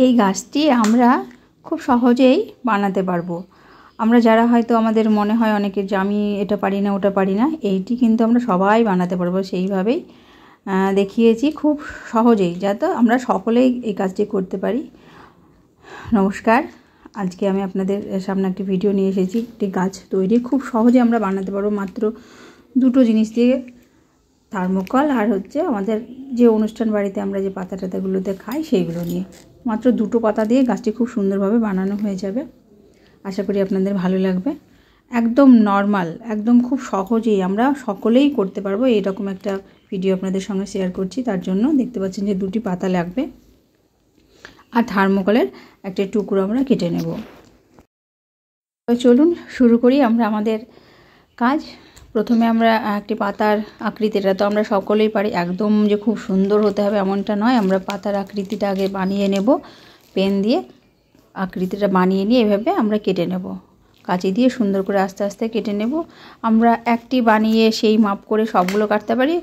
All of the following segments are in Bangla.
এই গাছটি আমরা খুব সহজেই বানাতে পারবো। আমরা যারা হয়তো আমাদের মনে হয় অনেকের যে আমি এটা পারি না ওটা পারি না, এইটি কিন্তু আমরা সবাই বানাতে পারবো। সেইভাবেই দেখিয়েছি খুব সহজেই, যাতে আমরা সকলেই এই কাজটি করতে পারি। নমস্কার, আজকে আমি আপনাদের সামনে একটি ভিডিও নিয়ে এসেছি। একটি গাছ তৈরি খুব সহজে আমরা বানাতে পারবো মাত্র দুটো জিনিস দিয়ে, থার্মোকল আর হচ্ছে আমাদের যে অনুষ্ঠান বাড়িতে আমরা যে পাতা টাতাগুলোতে খাই সেইগুলো নিয়ে। মাত্র দুটো পাতা দিয়ে গাছটি খুব সুন্দরভাবে বানানো হয়ে যাবে। আশা করি আপনাদের ভালো লাগবে। একদম নর্মাল, একদম খুব সহজেই আমরা সকলেই করতে পারবো। এরকম একটা ভিডিও আপনাদের সঙ্গে শেয়ার করছি। তার জন্য দেখতে পাচ্ছেন যে দুটি পাতা লাগবে আর থার্মোকলের একটা টুকরো আমরা কেটে নেব। চলুন শুরু করি আমরা আমাদের কাজ। প্রথমে আমরা একটি পাতার আকৃতিটা তো আমরা সকলেই পারি, একদম যে খুব সুন্দর হতে হবে এমনটা নয়। আমরা পাতার আকৃতিটা আগে বানিয়ে নেব, পেন দিয়ে আকৃতিটা বানিয়ে নিয়ে এভাবে আমরা কেটে নেব। কাঁচি দিয়ে সুন্দর করে আস্তে আস্তে কেটে নেব। আমরা একটি বানিয়ে সেই মাপ করে সবগুলো কাটতে পারি,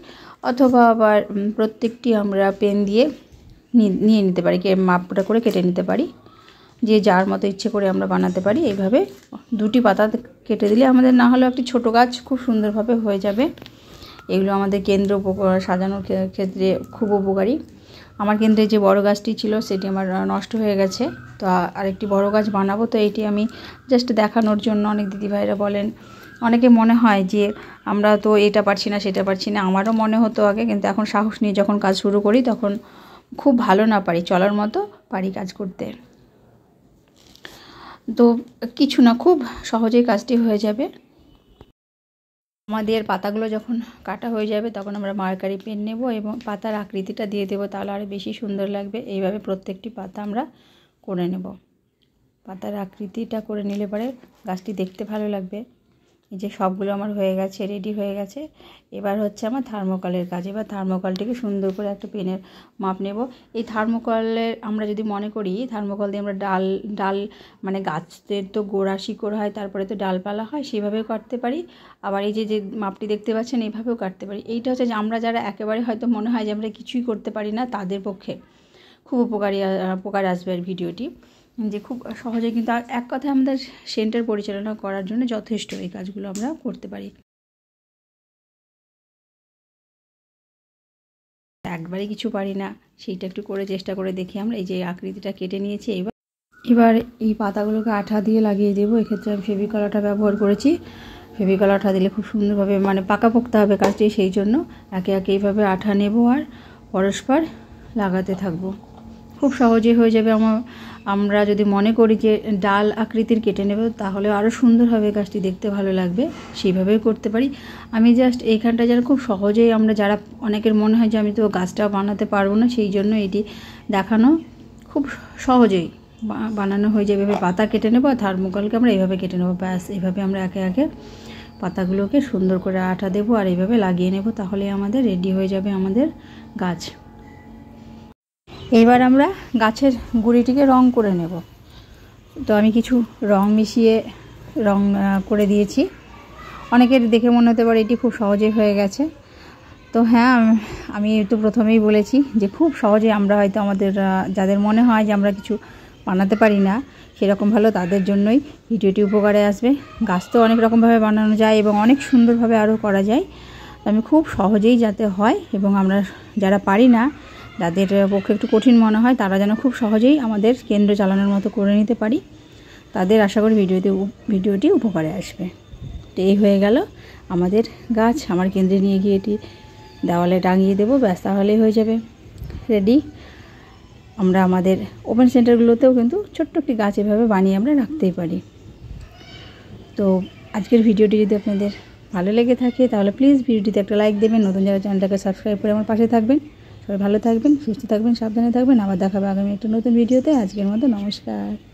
অথবা আবার প্রত্যেকটি আমরা পেন দিয়ে নিয়ে নিতে পারি, মাপটা করে কেটে নিতে পারি। যে যার মতো ইচ্ছে করে আমরা বানাতে পারি। এইভাবে দুটি পাতা কেটে দিলে আমাদের না হলেও একটি ছোট গাছ খুব সুন্দরভাবে হয়ে যাবে। এগুলো আমাদের কেন্দ্র সাজানোর ক্ষেত্রে খুব উপকারী। আমার কেন্দ্রে যে বড় গাছটি ছিল সেটি আমার নষ্ট হয়ে গেছে, তো আরেকটি বড় গাছ বানাবো। তো এইটি আমি জাস্ট দেখানোর জন্য, অনেক দিদিভাইরা বলেন, অনেকে মনে হয় যে আমরা তো এটা পারছি না সেটা পারছি না। আমারও মনে হতো আগে, কিন্তু এখন সাহস নিয়ে যখন কাজ শুরু করি তখন খুব ভালো না পারি, চলার মতো পারি কাজ করতে। তো কিছু না, খুব সহজেই কাজটি হয়ে যাবে। আমাদের পাতাগুলো যখন কাটা হয়ে যাবে তখন আমরা মার্কারি পেন নেব এবং পাতার আকৃতিটা দিয়ে দেবো, তাহলে আরও বেশি সুন্দর লাগবে। এইভাবে প্রত্যেকটি পাতা আমরা করে নেব। পাতার আকৃতিটা করে নিলে পরে গাছটি দেখতে ভালো লাগবে। এই যে সবগুলো আমার হয়ে গেছে, রেডি হয়ে গেছে। এবার হচ্ছে আমার থার্মোকলের কাজ। এবার থার্মোকলটিকে সুন্দর করে একটা পেনের মাপ নেব। এই থার্মোকলের আমরা যদি মনে করি থার্মোকল দিয়ে আমরা ডাল মানে গাছের তো গোড়া শিকড় হয়, তারপরে তো ডালপালা হয়, সেভাবেও কাটতে পারি। আবার এই যে মাপটি দেখতে পাচ্ছেন এইভাবেও কাটতে পারি। এইটা হচ্ছে যে আমরা যারা একেবারে হয়তো মনে হয় যে আমরা কিছুই করতে পারি না, তাদের পক্ষে খুব উপকার আসবে আর ভিডিওটি, যে খুব সহজে কিন্তু এক কথায় আমাদের সেন্টার পরিচালনা করার জন্য যথেষ্ট এই কাজগুলো আমরা করতে পারি। একবারে কিছু পারি না, সেইটা একটু করে চেষ্টা করে দেখি আমরা। এই যে আকৃতিটা কেটে নিয়েছি। এবার এই পাতাগুলোকে আঠা দিয়ে লাগিয়ে দেবো। এক্ষেত্রে আমি ফেভিকল আঠা ব্যবহার করেছি। ফেভিকল আঠা দিলে খুব সুন্দরভাবে মানে পাকাপোক্ত হবে কাজটি, সেই জন্য একে একে এইভাবে আঠা নেব আর পরস্পর লাগাতে থাকবো। খুব সহজে হয়ে যাবে। আমরা যদি মনে করি যে ডাল আকৃতির কেটে নেব, তাহলে আরও সুন্দর হবে কাজটি, দেখতে ভালো লাগবে, সেইভাবেই করতে পারি। আমি জাস্ট এইখানটা যারা খুব সহজেই আমরা যারা অনেকের মনে হয় যে আমি তো গাছটা বানাতে পারবো না, সেই জন্য এটি দেখানো। খুব সহজেই বানানো হয়ে যাবে। এভাবে পাতা কেটে নেবো আর থার্মোকলকে আমরা এইভাবে কেটে নেবো। ব্যাস, এইভাবে আমরা একে একে পাতাগুলোকে সুন্দর করে আঠা দেবো আর এইভাবে লাগিয়ে নেব, তাহলে আমাদের রেডি হয়ে যাবে আমাদের গাছ। এবার আমরা গাছের গুঁড়িটিকে রং করে নেব। তো আমি কিছু রং মিশিয়ে রং করে দিয়েছি। অনেকের দেখে মনে হতে পারে এটি খুব সহজেই হয়ে গেছে। তো হ্যাঁ, আমি তো প্রথমেই বলেছি যে খুব সহজে আমরা হয়তো আমাদের যাদের মনে হয় যে আমরা কিছু বানাতে পারি না সেরকম ভালো, তাদের জন্যই ভিডিওটি উপকারে আসবে। গাছ তো অনেক রকমভাবে বানানো যায় এবং অনেক সুন্দরভাবে আরও করা যায়। আমি খুব সহজেই যাতে হয়, এবং আমরা যারা পারি না, যাদের পক্ষে একটু কঠিন মনে হয়, তারা যেন খুব সহজেই আমাদের কেন্দ্র চালানোর মতো করে নিতে পারি, তাদের আশা করি ভিডিওটি উপকারে আসবে। তো এই হয়ে গেল আমাদের গাছ। আমার কেন্দ্রে নিয়ে গিয়ে এটি দেওয়ালে টাঙিয়ে দেবো, ব্যাস, তাহলেই হয়ে যাবে রেডি। আমরা আমাদের ওপেন সেন্টারগুলোতেও কিন্তু ছোট্ট একটি গাছ এভাবে বানিয়ে আমরা রাখতেই পারি। তো আজকের ভিডিওটি যদি আপনাদের ভালো লেগে থাকে তাহলে প্লিজ ভিডিওটিতে একটা লাইক দেবেন। নতুন যারা চ্যানেলটাকে সাবস্ক্রাইব করে আমার পাশে থাকবেন। সবাই ভালো থাকবেন, সুস্থ থাকবেন, সাবধানে থাকবেন। আবার দেখাবে আগামী একটা নতুন ভিডিওতে। আজকের মতো নমস্কার।